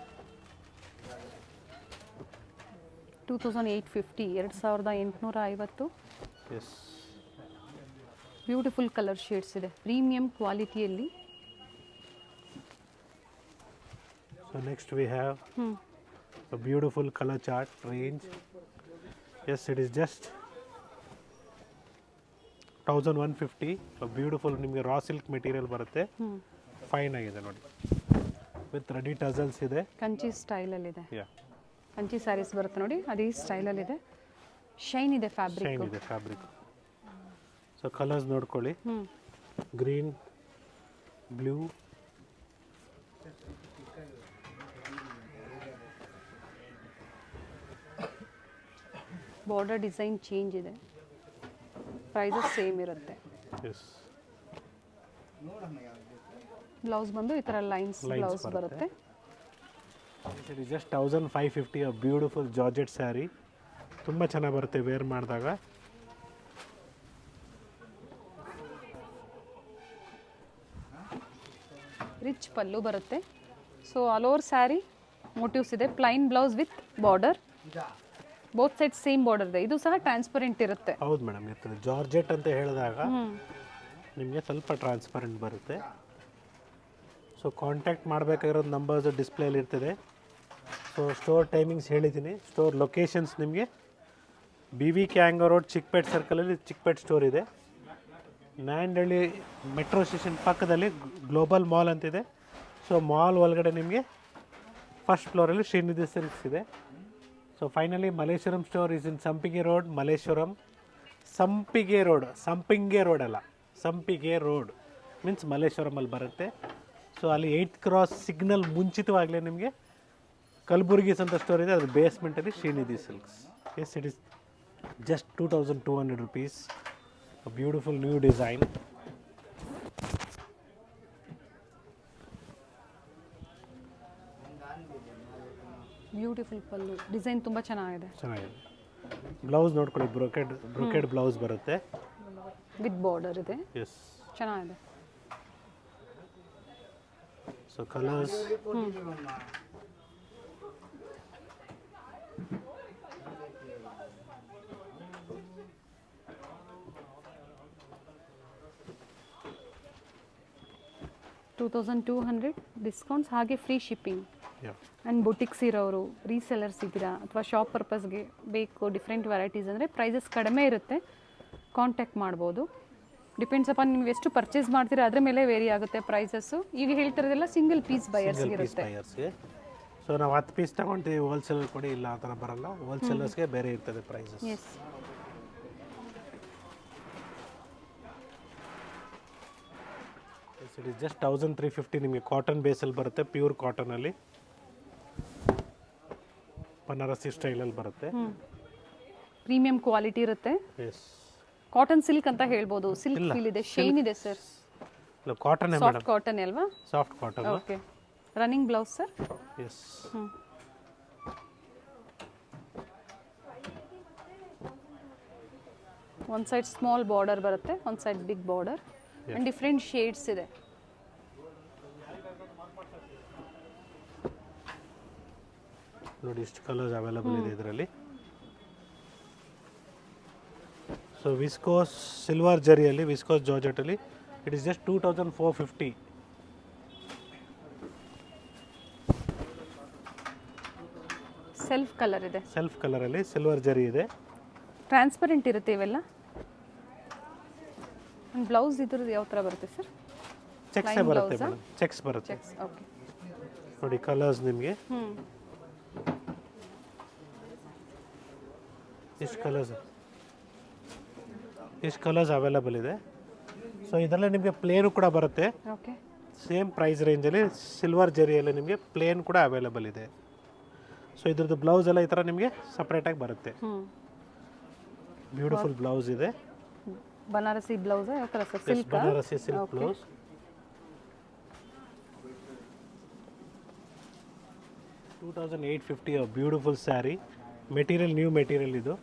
2850, 2850. ಎಸ್, ಬ್ಯೂಟಿಫುಲ್ ಕಲರ್ ಶೇಡ್ಸ್ ಇದೆ, ಪ್ರೀಮಿಯಂ ಕ್ವಾಲಿಟಿಯಲ್ಲಿ. So next we have a beautiful color chart range. Yes, it is just 1150. So beautiful, ನಿಮಗೆ ರಾ ಸಿಲ್ಕ್ ಮೆಟೀರಿಯಲ್ ಬರುತ್ತೆ. ಫೈನ್ ಆಗಿದೆ ನೋಡಿ, ವಿತ್ ರೆಡಿ ಟಸಲ್ಸ್ ಇದೆ. ಕಂಚಿ ಸ್ಟೈಲಲ್ಲಿದೆ. ಯಾ, ಕಂಚಿ ಸ್ಯಾರೀಸ್ ಬರುತ್ತೆ ನೋಡಿ, ಅದೇ ಸ್ಟೈಲಲ್ಲಿದೆ. ಶೈನ್ ಇದೆ ಫ್ಯಾಬ್ರಿಕ್. ಶೈನ್ ಇದೆ ಫ್ಯಾಬ್ರಿಕ್. ಸೊ ಕಲರ್ಸ್ ನೋಡ್ಕೊಳ್ಳಿ, green, blue, border design change ಇದೆ, ಪ್ರೈಸಸ್ ಸೇಮ್ ಇರುತ್ತೆ. ಎಸ್, ಬ್ಲೌಸ್ ಬಂದು ಈ ಥರ ಲೈನ್ಸ್ ಬ್ಲೌಸ್ ಬರುತ್ತೆ. It is just 1550. A beautiful georgette sari, ತುಂಬ ಚೆನ್ನಾಗಿ ಬರುತ್ತೆ ವೇರ್ ಮಾಡಿದಾಗ. ರಿಚ್ ಪಲ್ಲು ಬರುತ್ತೆ. So all over sari motifs ಇದೆ, plain blouse with border, both side same border ಇದೆ. ಇದು ಸಹ ಟ್ರಾನ್ಸ್ಪರೆಂಟ್ ಇರುತ್ತೆ. ಹೌದು ಮೇಡಮ್, ಇರ್ತದೆ. ಜಾರ್ಜೆಟ್ ಅಂತ ಹೇಳಿದಾಗ ನಿಮಗೆ ಸ್ವಲ್ಪ ಟ್ರಾನ್ಸ್ಪರೆಂಟ್ ಬರುತ್ತೆ. ಸೊ ಕಾಂಟ್ಯಾಕ್ಟ್ ಮಾಡಬೇಕಾಗಿರೋದು ನಂಬರ್ಸ್ ಡಿಸ್ಪ್ಲೇಲಿ ಇರ್ತದೆ. ಸೊ ಸ್ಟೋರ್ ಟೈಮಿಂಗ್ಸ್ ಹೇಳಿದ್ದೀನಿ. ಸ್ಟೋರ್ ಲೊಕೇಶನ್ಸ್ ನಿಮಗೆ BVK ಹ್ಯಾಂಗರ್ ರೋಡ್, ಚಿಕ್ಕಪೇಟ್ ಸರ್ಕಲಲ್ಲಿ ಚಿಕ್ಕಪೇಟ್ ಸ್ಟೋರ್ ಇದೆ. ನಾಯಂಡಹಳ್ಳಿ ಮೆಟ್ರೋ ಸ್ಟೇಷನ್ ಪಕ್ಕದಲ್ಲಿ ಗ್ಲೋಬಲ್ ಮಾಲ್ ಅಂತಿದೆ. ಸೊ ಮಾಲ್ ಒಳಗಡೆ ನಿಮಗೆ ಫಸ್ಟ್ ಫ್ಲೋರಲ್ಲಿ ಶ್ರೀನಿಧಿ ಸಿಲ್ಕ್ಸ್ ಇದೆ. So finally Malleshwaram store is in Sampige road, Malleshwaram. ಸಂಪಿಗೆ ರೋಡ್ ಅಲ್ಲ, ಸಂಪಿಗೆ ರೋಡ್ ಮೀನ್ಸ್ ಮಲ್ಲೇಶ್ವರಮಲ್ಲಿ ಬರುತ್ತೆ. ಸೊ ಅಲ್ಲಿ 8th ಕ್ರಾಸ್ ಸಿಗ್ನಲ್ ಮುಂಚಿತವಾಗಲೇ ನಿಮಗೆ ಕಲಬುರ್ಗೀಸ್ ಅಂತ ಸ್ಟೋರ್ ಇದೆ, ಅದ್ರ ಬೇಸ್ಮೆಂಟಲ್ಲಿ Srinidhi silks. Yes, it is just 2200 rupees. A beautiful new design. Beautiful pallu design ತುಂಬ ಚೆನ್ನಾಗಿದೆ. ಬ್ಲೌಸ್ ನೋಡ್ಕೊಳ್ಳಿ, ಬ್ರೊಕೆಡ್ ಬ್ಲೌಸ್ ಬರುತ್ತೆ ವಿತ್ ಬಾರ್ಡರ್ ಇದೆ. ಎಸ್, ಚೆನ್ನಾಗಿದೆ. ಸೊ ಕಲರ್ಸ್ $2200 ಡಿಸ್ಕೌಂಟ್ಸ್, ಹಾಗೆ ಫ್ರೀ ಶಿಪ್ಪಿಂಗ್. ಆ್ಯಂಡ್ ಬುಟಿಕ್ಸ್ ಇರೋರು, ರೀಸೆಲರ್ಸ್ ಇದ್ದೀರಾ ಅಥವಾ ಶಾಪ್ ಪರ್ಪಸ್ಗೆ ಬೇಕು ಡಿಫ್ರೆಂಟ್ ವೆರೈಟೀಸ್ ಅಂದರೆ ಪ್ರೈಸಸ್ ಕಡಿಮೆ ಇರುತ್ತೆ, ಕಾಂಟ್ಯಾಕ್ಟ್ ಮಾಡ್ಬೋದು. ಡಿಪೆಂಡ್ಸ್ ಅಪಾನ್ ನೀವು ಎಷ್ಟು ಪರ್ಚೇಸ್ ಮಾಡ್ತೀರಾ ಅದ್ರ ಮೇಲೆ ವೇರಿ ಆಗುತ್ತೆ ಪ್ರೈಸಸ್ಸು. ಈಗ ಹೇಳ್ತಿರೋದೆಲ್ಲ ಸಿಂಗಲ್ ಪೀಸ್ ಬಯರ್ಸ್ಗೆ ಇರುತ್ತೆ. ಸೊ ನಾವು 10 ಪೀಸ್ ತಗೊಂತೀವಿ, ಹೋಲ್ಸೇಲ್ ಕೊಡಿ, ಇಲ್ಲ ಆ ಥರ ಬರಲ್ಲ. ಹೋಲ್ಸೇಲರ್ಸ್ಗೆ ಬೇರೆ ಇರ್ತದೆ prices. Yes, it is just 1350. ನಿಮಗೆ ಕಾಟನ್ ಬೇಸಲ್ಲಿ ಬರುತ್ತೆ, ಪ್ಯೂರ್ ಕಾಟನಲ್ಲಿ, ಬನಾರಸಿ ಸ್ಟೈಲಲ್ಲಿ ಬರುತ್ತೆ. ಪ್ರೀಮಿಯಂ ಕ್ವಾಲಿಟಿ ಇರುತ್ತೆ. ಎಸ್, ಕಾಟನ್ ಸಿಲ್ಕ್ ಅಂತ ಹೇಳ್ಬೋದು. ಸಿಲ್ಕ್ ಫೀಲ್ ಇದೆ, ಶೈನ್ ಇದೆ ಸರ್. ಕಾಟನ್ ಸಾಫ್ಟ್ ಕಾಟನ್ ಅಲ್ವಾ? Soft cotton. Okay, running blouse sir. Yes, ಒಂದು ಸೈಡ್ ಸ್ಮಾಲ್ ಬಾರ್ಡರ್ ಬರುತ್ತೆ, ಒಂದು side big border and different shades ಇದೆ. ನೋಡಿ ಇಷ್ಟು ಕಲರ್ಸ್ ಅವೈಲಬಲ್ ಇದೆ ಇದರಲ್ಲಿ. ಸೊ ವಿಸ್ಕೋಸ್ ಸಿಲ್ವರ್ ಜರಿಯಲ್ಲಿ, ವಿಸ್ಕೋಸ್ ಜಾರ್ಜೆಟಲ್ಲಿ it is just 2450. Self colour ಇದೆ, ಸೆಲ್ಫ್ ಕಲರಲ್ಲಿ ಸಿಲ್ವರ್ ಜರಿ ಇದೆ. ಟ್ರಾನ್ಸ್ಪರೆಂಟ್ ಇರುತ್ತೆ ಇವೆಲ್ಲ. ಬ್ಲೌಸ್ ಇದ್ರದ್ದು ಯಾವ ಥರ ಬರುತ್ತೆ ಸರ್? ಚೆಕ್ಸ್ ಬರುತ್ತೆ ಮೇಡಮ್, ಚೆಕ್ಸ್ ಬರುತ್ತೆ. Cheques, okay. ನೋಡಿ ಕಲರ್ಸ್ ನಿಮಗೆ ಇಷ್ಟು ಕಲರ್ಸ್ ಅವೈಲಬಲ್ ಇದೆ. ಸೊ ಇದರಲ್ಲೇ ನಿಮಗೆ ಪ್ಲೇನು ಕೂಡ ಬರುತ್ತೆ. ಓಕೆ. ಸೇಮ್ ಪ್ರೈಸ್ ರೇಂಜಲ್ಲಿ ಸಿಲ್ವರ್ ಜರಿಯಲ್ಲಿ ನಿಮಗೆ ಪ್ಲೇನ್ ಕೂಡ ಅವೈಲಬಲ್ ಇದೆ. ಸೊ ಇದ್ರದ್ದು ಬ್ಲೌಸ್ ಎಲ್ಲ ಈ ಥರ ನಿಮಗೆ ಸಪ್ರೇಟಾಗಿ ಬರುತ್ತೆ. ಬ್ಯೂಟಿಫುಲ್ ಬ್ಲೌಸ್ ಇದೆ. ಬನಾರಸಿ ಬ್ಲೌಸ್ ಯಾವ ಥರ sir? Silk, Banarasi silk blouse. 2850 beautiful sari. Material new material ಇದು.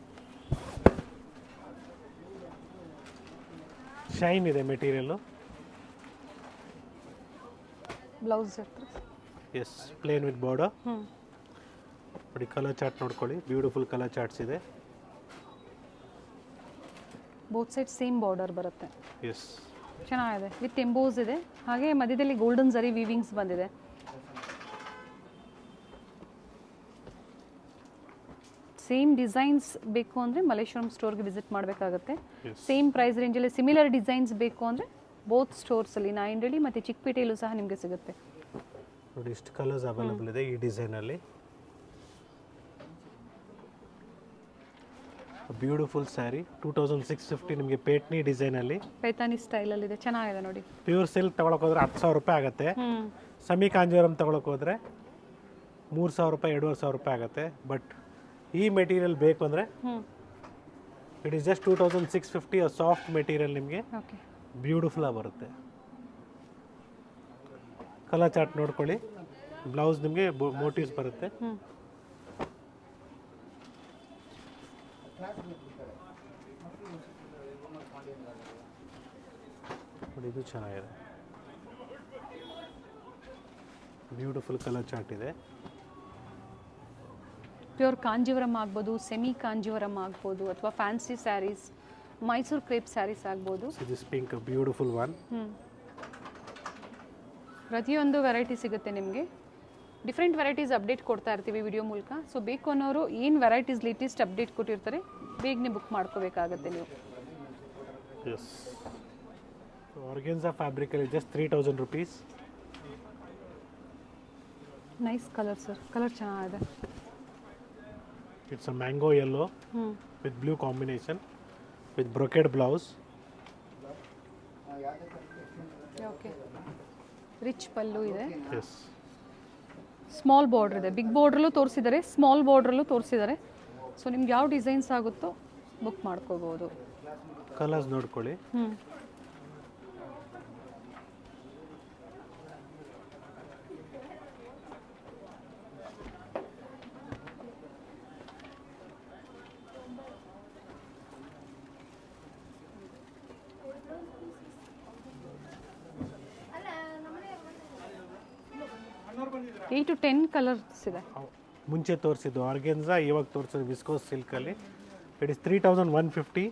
ಶೈನ್ ಇದೆ material. Blouse S, plane with border. ನೋಡಿ ಕಲರ್ ಚಾರ್ಟ್ ನೋಡ್ಕೊಳ್ಳಿ, ಬ್ಯೂಟಿಫುಲ್ ಕಲರ್ ಚಾರ್ಟ್ಸ್ ಇದೆ. ಬೋತ್ ಸೈಡ್ ಸೇಮ್ ಬಾರ್ಡರ್ ಬರುತ್ತೆ. ಎಸ್, ಚೆನ್ನಾಗಿದೆ. ವಿತ್ ಎಂಬೋಸ್ ಇದೆ, ಹಾಗೆ ಮಧ್ಯದಲ್ಲಿ ಗೋಲ್ಡನ್ ಜರಿ ವೀವಿಂಗ್ಸ್ ಬಂದಿದೆ. ಸೇಮ್ ಡಿಸೈನ್ಸ್ ಬೇಕು ಅಂದರೆ ಮಲ್ಲೇಶ್ವರಂ ಸ್ಟೋರ್ಗೆ ವಿಸಿಟ್ ಮಾಡಬೇಕಾಗುತ್ತೆ. ಸೇಮ್ ಪ್ರೈಸ್ ರೇಂಜಲ್ಲಿ ಸಿಮಿಲರ್ ಡಿಸೈನ್ಸ್ ಬೇಕು ಅಂದರೆ ಬೋತ್ ಸ್ಟೋರ್ಸಲ್ಲಿ ನಾಯಿಂಡಳ್ಳಿ ಮತ್ತು ಚಿಕ್ಕಪೇಟೆಯಲ್ಲೂ ಸಹ ನಿಮಗೆ ಸಿಗುತ್ತೆ. ನೋಡಿ ಇಷ್ಟು ಕಲರ್ಸ್ ಅವೈಲಬಲ್ ಇದೆ ಈ ಡಿಸೈನಲ್ಲಿ. ಬ್ಯೂಟಿಫುಲ್ ಸ್ಯಾರಿ 2650 ನಿಮಗೆ ಪೇಟ್ನಿ ಡಿಸೈನಲ್ಲಿ, ಪೈತಾನಿ ಸ್ಟೈಲಲ್ಲಿ ಇದೆ. ಚೆನ್ನಾಗಿದೆ ನೋಡಿ. ಪ್ಯೂರ್ ಸಿಲ್ಕ್ ತಗೊಳಕ್ ಹೋದ್ರೆ 10,000 ರೂಪಾಯಿ ಆಗುತ್ತೆ. ಸೆಮಿ ಕಾಂಜೀವರಂ ತಗೊಳಕ್ ಹೋದ್ರೆ 3,000 ರೂಪಾಯಿ, 2,500 ರೂಪಾಯಿ ಆಗುತ್ತೆ. ಬಟ್ ಈ ಮೆಟೀರಿಯಲ್ ಬೇಕು ಅಂದರೆ it is just 2650. Soft material ನಿಮಗೆ ಬ್ಯೂಟಿಫುಲ್ ಆಗಿ ಬರುತ್ತೆ. ಕಲರ್ ಚಾರ್ಟ್ ನೋಡ್ಕೊಳ್ಳಿ. ಬ್ಲೌಸ್ ನಿಮಗೆ ಮೋಟಿವ್ಸ್ ಬರುತ್ತೆ. ನೋಡಿ ಇದು ಚೆನ್ನಾಗಿದೆ, ಬ್ಯೂಟಿಫುಲ್ ಕಲರ್ ಚಾರ್ಟ್ ಇದೆ. ಪ್ಯೂರ್ ಕಾಂಜೀವರಂ ಆಗ್ಬೋದು, ಸೆಮಿ ಕಾಂಜೀವರಂ ಆಗ್ಬೋದು, ಅಥವಾ ಫ್ಯಾನ್ಸಿ ಸ್ಯಾರೀಸ್, ಮೈಸೂರು ಕ್ರೇಪ್ ಸ್ಯಾರೀಸ್ ಆಗ್ಬೋದು. This pink beautiful one. ಪ್ರತಿಯೊಂದು ವೆರೈಟಿ ಸಿಗುತ್ತೆ ನಿಮಗೆ. ಡಿಫ್ರೆಂಟ್ ವೆರೈಟೀಸ್ ಅಪ್ಡೇಟ್ ಕೊಡ್ತಾ ಇರ್ತೀವಿ ವಿಡಿಯೋ ಮೂಲಕ. ಸೊ ಬೇಕು ಅನ್ನೋರು ಏನು ವೆರೈಟೀಸ್ ಲೇಟೆಸ್ಟ್ ಅಪ್ಡೇಟ್ ಕೊಟ್ಟಿರ್ತಾರೆ ಬೇಗನೆ ಬುಕ್ ಮಾಡ್ಕೋಬೇಕಾಗತ್ತೆ ನೀವು. ಎಸ್, ಆರ್ಗೆನ್ಸಾ ಫ್ಯಾಬ್ರಿಕಲ್ಲಿ just 3000 rupees. Nice colour sir, colour ಚೆನ್ನಾಗಿದೆ. It's a mango yellow with blue combination with brocade blouse. Okay, rich pallu ಇದೆ. ಎಸ್, ಸ್ಮಾಲ್ ಬಾರ್ಡ್ರ್ ಇದೆ. ಬಿಗ್ ಬಾರ್ಡ್ರಲ್ಲೂ ತೋರಿಸಿದ್ದಾರೆ, ಸ್ಮಾಲ್ ಬಾರ್ಡ್ರಲ್ಲೂ ತೋರಿಸಿದ್ದಾರೆ. ಸೊ ನಿಮ್ಗೆ ಯಾವ ಡಿಸೈನ್ಸ್ ಆಗುತ್ತೋ ಬುಕ್ ಮಾಡ್ಕೋಬೋದು. ಕಲರ್ಸ್ ನೋಡ್ಕೊಳ್ಳಿ. $8 to 10 ಕಲರ್ಸ್ ಇದೆ. ಮುಂಚೆ ತೋರಿಸಿದ್ದು ಆರ್ಗೆನ್ಸಾ, ಇವಾಗ ತೋರಿಸಿದ್ದು ವಿಸ್ಕೋಸ್ ಸಿಲ್ಕಲ್ಲಿ. It is 3150.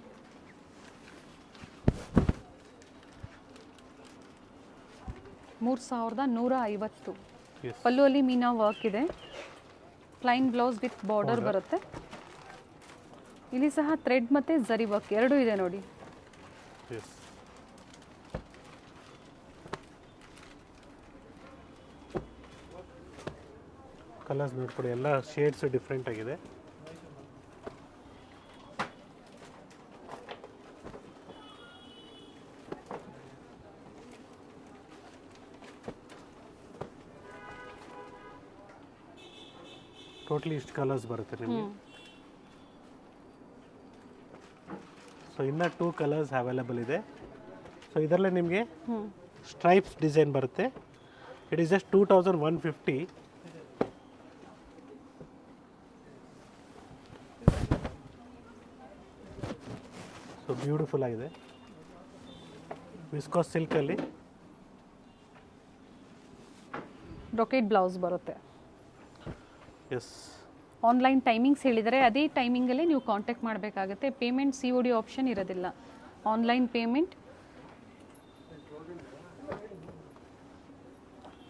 $3,150. ಪಲ್ಲುವಲ್ಲಿ ಮೀನಾ ವರ್ಕ್ ಇದೆ. ಪ್ಲೈನ್ ಬ್ಲೌಸ್ ವಿತ್ ಬಾರ್ಡರ್ ಬರುತ್ತೆ. ಇಲ್ಲಿ ಸಹ ಥ್ರೆಡ್ ಮತ್ತು ಜರಿ ವರ್ಕ್ ಎರಡೂ ಇದೆ ನೋಡಿ. ಕಲರ್ಸ್ ನೋಡ್ಕೊಡಿ, ಎಲ್ಲ ಶೇಡ್ಸ್ ಡಿಫ್ರೆಂಟ್ ಆಗಿದೆ. ಟೋಟಲಿ ಇಷ್ಟು ಕಲರ್ಸ್ ಬರುತ್ತೆ ನಿಮಗೆ. ಸೊ ಇನ್ನು 2 ಕಲರ್ಸ್ ಅವೈಲಬಲ್ ಇದೆ. ಸೊ ಇದರಲ್ಲೇ ನಿಮಗೆ ಸ್ಟ್ರೈಪ್ಸ್ ಡಿಸೈನ್ ಬರುತ್ತೆ. It is just 2150. So beautiful ಆಗಿದೆ. ವಿಸ್ಕೋಸ್ ಸಿಲ್ಕಲ್ಲಿ ಬ್ರೊಕೆಟ್ ಬ್ಲೌಸ್ ಬರುತ್ತೆ. ಎಸ್, ಆನ್ಲೈನ್ ಟೈಮಿಂಗ್ಸ್ ಹೇಳಿದರೆ ಅದೇ ಟೈಮಿಂಗಲ್ಲಿ ನೀವು ಕಾಂಟ್ಯಾಕ್ಟ್ ಮಾಡಬೇಕಾಗುತ್ತೆ. ಪೇಮೆಂಟ್ COD ಆಪ್ಷನ್ ಇರೋದಿಲ್ಲ, ಆನ್ಲೈನ್ ಪೇಮೆಂಟ್.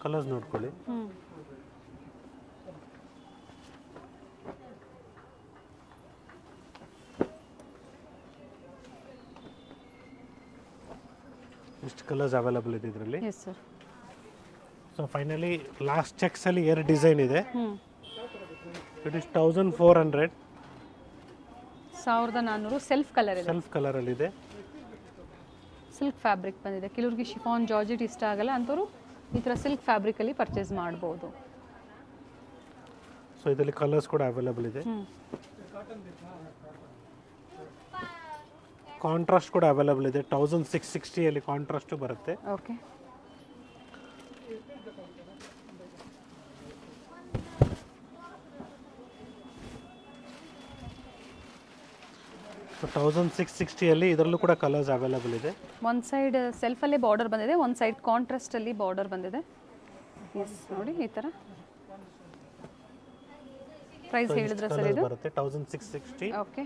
ಕಲರ್ಸ್ ನೋಡ್ಕೊಳ್ಳಿ. ಇಷ್ಟು ಕಲರ್ಸ್ ಅವೈಲಬಲ್ ಇದೆ ಇದರಲ್ಲಿ. Yes sir. So finally last ಚೆಕ್ಸಲ್ಲಿ 2 ಡಿಸೈನ್ ಇದೆ. It is 1400. 1400 ಸೆಲ್ಫ್ ಕಲರ್ ಇದೆ. ಸೆಲ್ಫ್ ಕಲರಲ್ಲಿದೆ. ಸಿಲ್ಕ್ ಫ್ಯಾಬ್ರಿಕ್ ಬಂದಿದೆ. ಕೆಲವ್ರಿಗೆ ಶಿಫಾನ್ ಜಾರ್ಜೆಟ್ ಇಷ್ಟ ಆಗಲ್ಲ ಅಂಥವ್ರು ಈ ಥರ ಸಿಲ್ಕ್ ಫ್ಯಾಬ್ರಿಕಲ್ಲಿ ಪರ್ಚೇಸ್ ಮಾಡ್ಬೋದು. ಸೊ ಇದರಲ್ಲಿ ಕಲರ್ಸ್ ಕೂಡ ಅವೈಲಬಲ್ ಇದೆ. ಕಾಂಟ್ರಾಸ್ಟ್ ಕೂಡ ಅವೈಲಬಲ್ ಇದೆ. 1660 ಕಾಂಟ್ರಾಸ್ಟ್ ಬರುತ್ತೆ. ಓಕೆ. ಸೊ 1660 ಇದರಲ್ಲೂ ಕೂಡ ಕಲರ್ಸ್ ಅವೈಲಬಲ್ ಇದೆ. ಒಂದು ಸೈಡ್ ಸೆಲ್ಫಲ್ಲೇ ಬಾರ್ಡರ್ ಬಂದಿದೆ, ಒಂದು ಸೈಡ್ ಕಾಂಟ್ರಾಸ್ಟಲ್ಲಿ ಬಾರ್ಡರ್ ಬಂದಿದೆ. ಎಸ್ ನೋಡಿ ಈ ಥರ. ಪ್ರೈಸ್ ಹೇಳಿದ್ರೆ ಸರ್ ಇದು ಬರುತ್ತೆ 1660. Okay.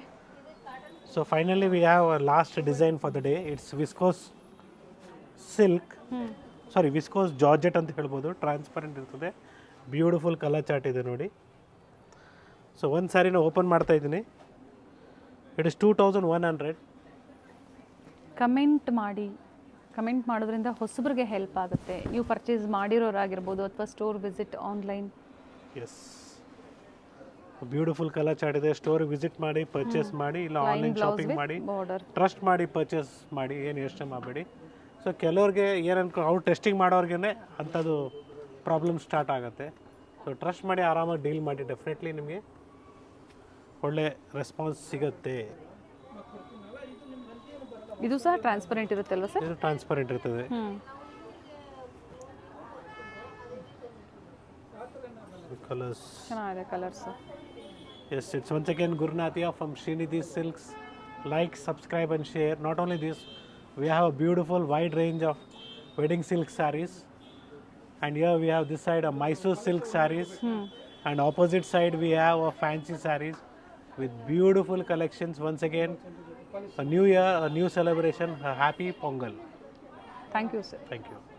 So finally we have a last design for the day. It's viscose silk. Sorry, viscose georgette ಅಂತ ಹೇಳ್ಬೋದು. ಟ್ರಾನ್ಸ್ಪರೆಂಟ್ ಇರ್ತದೆ. ಬ್ಯೂಟಿಫುಲ್ ಕಲರ್ ಚಾರ್ಟ್ ಇದೆ ನೋಡಿ. ಸೊ ಒಂದು ಸಾರಿನ ಓಪನ್ ಮಾಡ್ತಾ ಇದ್ದೀನಿ. It is 2100. ಕಮೆಂಟ್ ಮಾಡಿ. ಕಮೆಂಟ್ ಮಾಡೋದ್ರಿಂದ ಹೊಸಬ್ರಿಗೆ ಹೆಲ್ಪ್ ಆಗುತ್ತೆ. ನೀವು ಪರ್ಚೇಸ್ ಮಾಡಿರೋರಾಗಿರ್ಬೋದು ಅಥವಾ store visit online. Yes, beautiful colour chart ಇದೆ. ಸ್ಟೋರ್ ವಿಸಿಟ್ ಮಾಡಿ ಪರ್ಚೇಸ್ ಮಾಡಿ, ಇಲ್ಲ ಆನ್ಲೈನ್ ಶಾಪಿಂಗ್ ಮಾಡಿ, ಬಾರ್ಡರ್ ಟ್ರಸ್ಟ್ ಮಾಡಿ ಪರ್ಚೇಸ್ ಮಾಡಿ. ಏನು ಯೋಚನೆ ಮಾಡಬೇಡಿ. ಸೊ ಕೆಲವ್ರಿಗೆ ಏನು ಅವ್ರು ಟೆಸ್ಟಿಂಗ್ ಮಾಡೋರ್ಗೆ ಅಂಥದ್ದು ಪ್ರಾಬ್ಲಮ್ ಸ್ಟಾರ್ಟ್ ಆಗುತ್ತೆ. ಸೊ ಟ್ರಸ್ಟ್ ಮಾಡಿ ಆರಾಮಾಗಿ ಡೀಲ್ ಮಾಡಿ. ಡೆಫಿನೆಟ್ಲಿ ನಿಮಗೆ ಒಳ್ಳೆ ರೆಸ್ಪಾನ್ಸ್ ಸಿಗುತ್ತೆ. ಇದು ಸಹ ಟ್ರಾನ್ಸ್ಪರೆಂಟ್ ಇರುತ್ತೆ ಅಲ್ವಾ ಸರ್? ಇದು ಟ್ರಾನ್ಸ್ಪರೆಂಟ್ ಇರ್ತದೆ. ಕಲರ್ಸ್ ಚೆನ್ನಾಗಿದೆ colours. Yes, it's once again Gurnathia from Srinidhi Silks. Like, subscribe and share. Not only this, we have a beautiful wide range of wedding silk sarees. And here we have this side a Mysore silk sarees. And opposite side we have a fancy sarees with beautiful collections. Once again, a new year, a new celebration, a happy Pongal. Thank you sir. Thank you.